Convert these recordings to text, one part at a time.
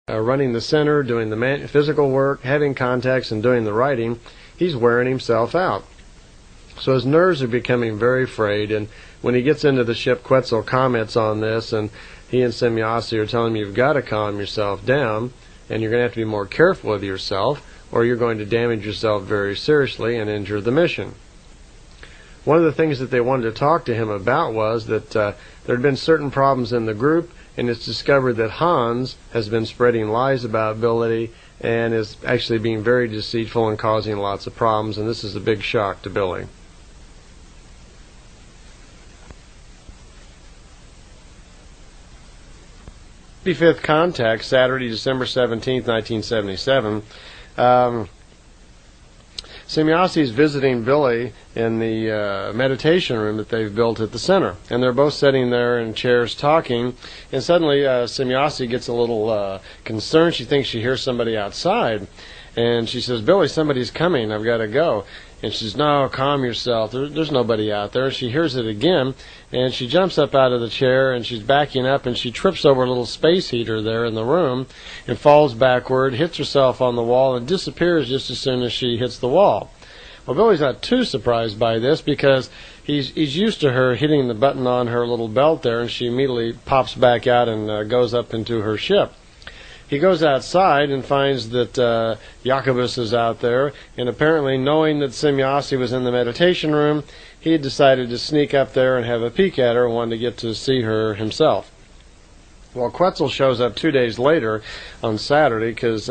running the center, doing the physical work, having contacts, and doing the writing, he's wearing himself out. So his nerves are becoming very frayed, and when he gets into the ship, Quetzal comments on this, and he and Semjase are telling him, you've got to calm yourself down, and you're going to have to be more careful with yourself, or you're going to damage yourself very seriously and injure the mission. One of the things that they wanted to talk to him about was that there had been certain problems in the group, and it's discovered that Hans has been spreading lies about Billy and is actually being very deceitful and causing lots of problems, and this is a big shock to Billy. Fifth contact, Saturday, December 17th, 1977. Semjase is visiting Billy in the meditation room that they've built at the center, and they're both sitting there in chairs talking, and suddenly Semjase gets a little concerned. She thinks she hears somebody outside, and she says, Billy, somebody's coming, I've got to go. And she says, no, calm yourself, there's nobody out there. She hears it again, and she jumps up out of the chair, and she's backing up, and she trips over a little space heater there in the room and falls backward, hits herself on the wall, and disappears just as soon as she hits the wall. Well, Billy's not too surprised by this because he's used to her hitting the button on her little belt there, and she immediately pops back out and goes up into her ship. He goes outside and finds that Jacobus is out there, and apparently knowing that Semjase was in the meditation room, he had decided to sneak up there and have a peek at her and wanted to get to see her himself. Well, Quetzal shows up 2 days later on Saturday because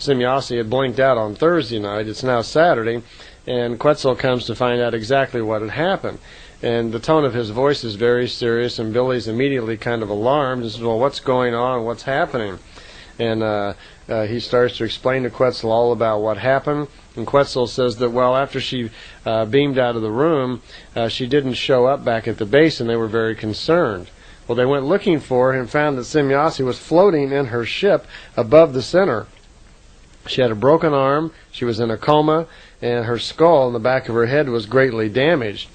Semjase had blinked out on Thursday night. It's now Saturday, and Quetzal comes to find out exactly what had happened. And the tone of his voice is very serious, and Billy's immediately kind of alarmed and says, well, what's going on? What's happening? And he starts to explain to Quetzal all about what happened. And Quetzal says that, well, after she beamed out of the room, she didn't show up back at the base, and they were very concerned. Well, they went looking for her and found that Semjase was floating in her ship above the center. She had a broken arm, she was in a coma, and her skull in the back of her head was greatly damaged.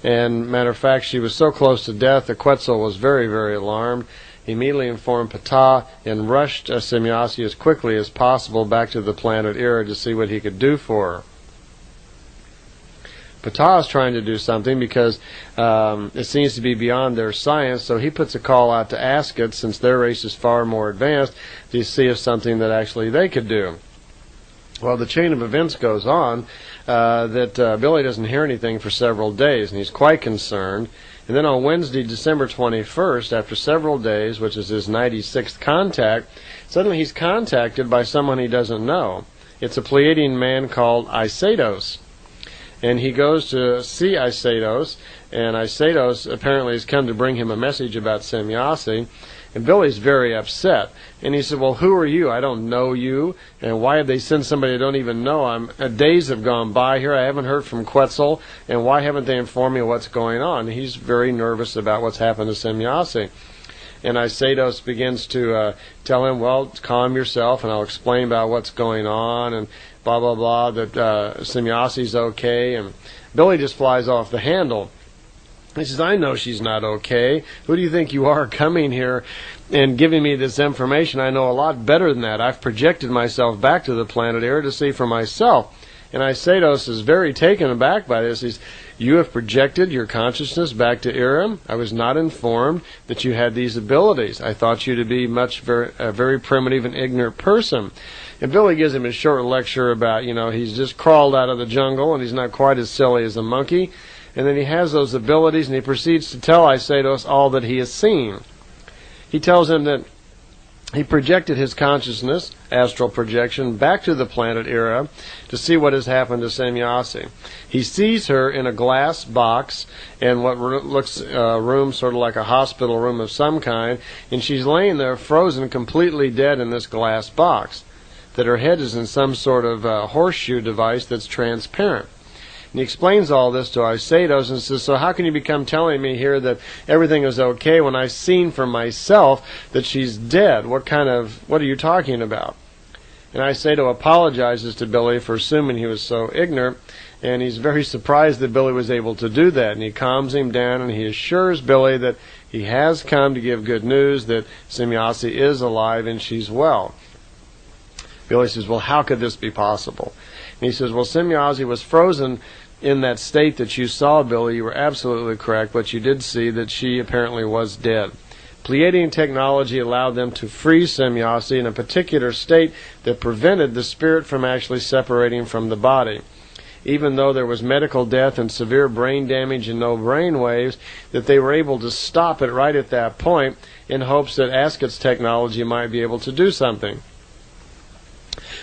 And matter of fact, she was so close to death that Quetzal was very, very alarmed. He immediately informed Ptah and rushed Semjase as quickly as possible back to the planet Era to see what he could do for her. Ptah is trying to do something because it seems to be beyond their science, so he puts a call out to Ascot, since their race is far more advanced, to see if something that actually they could do. Well, the chain of events goes on that Billy doesn't hear anything for several days, and he's quite concerned. And then on Wednesday, December 21st, after several days, which is his 96th contact, suddenly he's contacted by someone he doesn't know. It's a Pleiadian man called Aisedos. And he goes to see Aisedos, and Aisedos apparently has come to bring him a message about Semjase. And Billy's very upset. And he said, well, who are you? I don't know you. And why have they sent somebody I don't even know? Days have gone by here. I haven't heard from Quetzal. And why haven't they informed me what's going on? He's very nervous about what's happened to Semjase. And Aisedos begins to tell him, well, calm yourself, and I'll explain about what's going on, and blah, blah, blah, that Semjase's okay. And Billy just flies off the handle. He says, I know she's not okay. Who do you think you are coming here and giving me this information? I know a lot better than that. I've projected myself back to the planet Era to see for myself. And Aisedos is very taken aback by this. He's, you have projected your consciousness back to Era. I was not informed that you had these abilities. I thought you to be a very primitive and ignorant person. And Billy gives him a short lecture about, he's just crawled out of the jungle and he's not quite as silly as a monkey. And then he has those abilities, and he proceeds to tell Aisedos all that he has seen. He tells him that he projected his consciousness, astral projection, back to the planet Era to see what has happened to Semjase. He sees her in a glass box in what looks a room sort of like a hospital room of some kind, and she's laying there frozen, completely dead in this glass box. That her head is in some sort of horseshoe device that's transparent. And he explains all this to Aisedos and says, so how can you become telling me here that everything is okay when I've seen for myself that she's dead? What are you talking about? And Isato apologizes to Billy for assuming he was so ignorant, and he's very surprised that Billy was able to do that. And he calms him down, and he assures Billy that he has come to give good news, that Semjase is alive and she's well. Billy says, well, how could this be possible? And he says, well, Semjase was frozen in that state that you saw, Billy. You were absolutely correct, but you did see that she apparently was dead. Pleiadian technology allowed them to freeze Semjase in a particular state that prevented the spirit from actually separating from the body. Even though there was medical death and severe brain damage and no brain waves, that they were able to stop it right at that point in hopes that Asket's technology might be able to do something.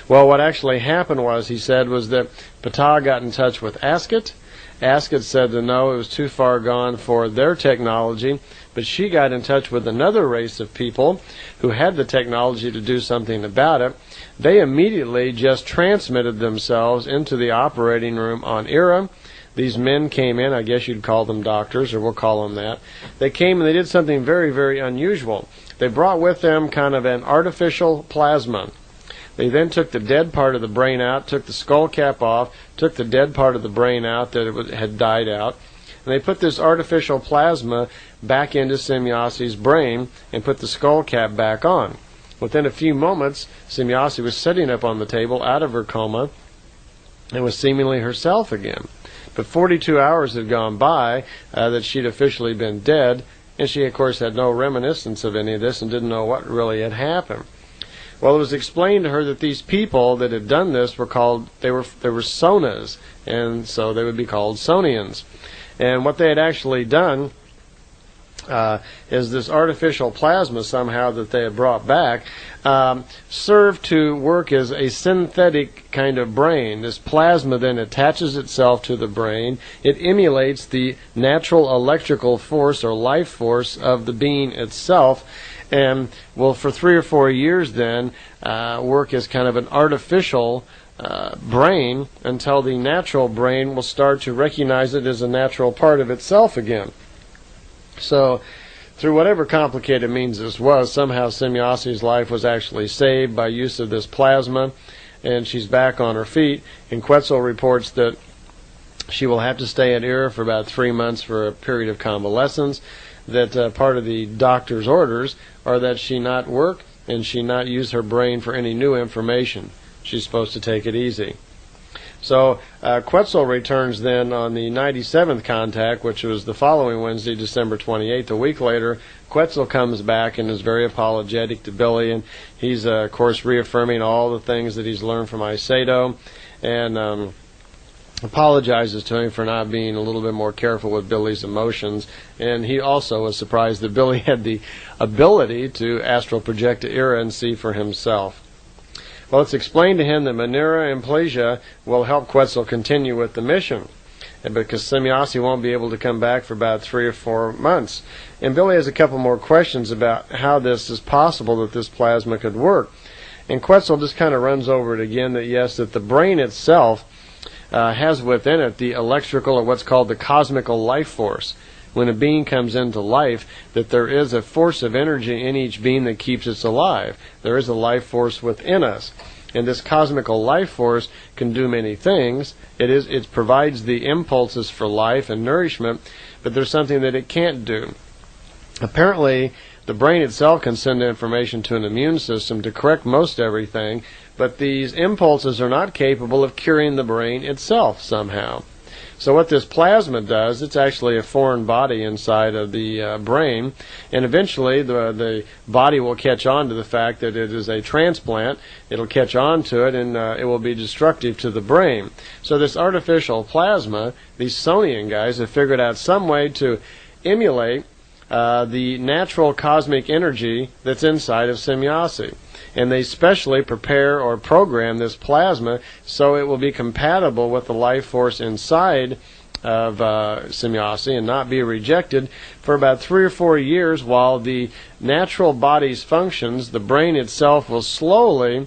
Well, what actually happened was, he said, was that Ptah got in touch with Asket. Asket said that no, it was too far gone for their technology, but she got in touch with another race of people who had the technology to do something about it. They immediately just transmitted themselves into the operating room on Ira. These men came in, I guess you'd call them doctors, or we'll call them that. They came and they did something very, very unusual. They brought with them kind of an artificial plasma. They then took the dead part of the brain out, took the skull cap off, took the dead part of the brain out that had died out, and they put this artificial plasma back into Semjase's brain and put the skull cap back on. Within a few moments, Semjase was sitting up on the table out of her coma and was seemingly herself again. But 42 hours had gone by that she'd officially been dead, and she, of course, had no reminiscence of any of this and didn't know what really had happened. Well, it was explained to her that these people that had done this were called, they were Sonas, and so they would be called Sonians. And what they had actually done is this artificial plasma somehow that they had brought back served to work as a synthetic kind of brain. This plasma then attaches itself to the brain. It emulates the natural electrical force or life force of the being itself, and will for 3 or 4 years then work as kind of an artificial brain until the natural brain will start to recognize it as a natural part of itself again. So through whatever complicated means this was, somehow Semjase's life was actually saved by use of this plasma, and she's back on her feet. And Quetzal reports that she will have to stay at Ira for about 3 months for a period of convalescence, that part of the doctor's orders are that she not work and she not use her brain for any new information. She's supposed to take it easy. So Quetzal returns then on the 97th contact, which was the following Wednesday, December 28th. A week later, Quetzal comes back and is very apologetic to Billy, and he's, of course, reaffirming all the things that he's learned from Isato, and apologizes to him for not being a little bit more careful with Billy's emotions. And he also was surprised that Billy had the ability to astral project to Ira and see for himself. Well, it's explained to him that Manera and Pleja will help Quetzal continue with the mission, and because Semjase won't be able to come back for about 3 or 4 months. And Billy has a couple more questions about how this is possible that this plasma could work. And Quetzal just kind of runs over it again, that yes, that the brain itself has within it the electrical, or what's called the cosmical life force. When a being comes into life, that there is a force of energy in each being that keeps us alive. There is a life force within us. And this cosmical life force can do many things. It provides the impulses for life and nourishment, but there's something that it can't do. Apparently, the brain itself can send information to an immune system to correct most everything, but these impulses are not capable of curing the brain itself somehow. So what this plasma does, it's actually a foreign body inside of the brain, and eventually the body will catch on to the fact that it is a transplant. It'll catch on to it, and it will be destructive to the brain. So this artificial plasma, these Sonian guys have figured out some way to emulate the natural cosmic energy that's inside of Semjase. And they specially prepare or program this plasma so it will be compatible with the life force inside of Semjase and not be rejected for about 3 or 4 years while the natural body's functions, the brain itself, will slowly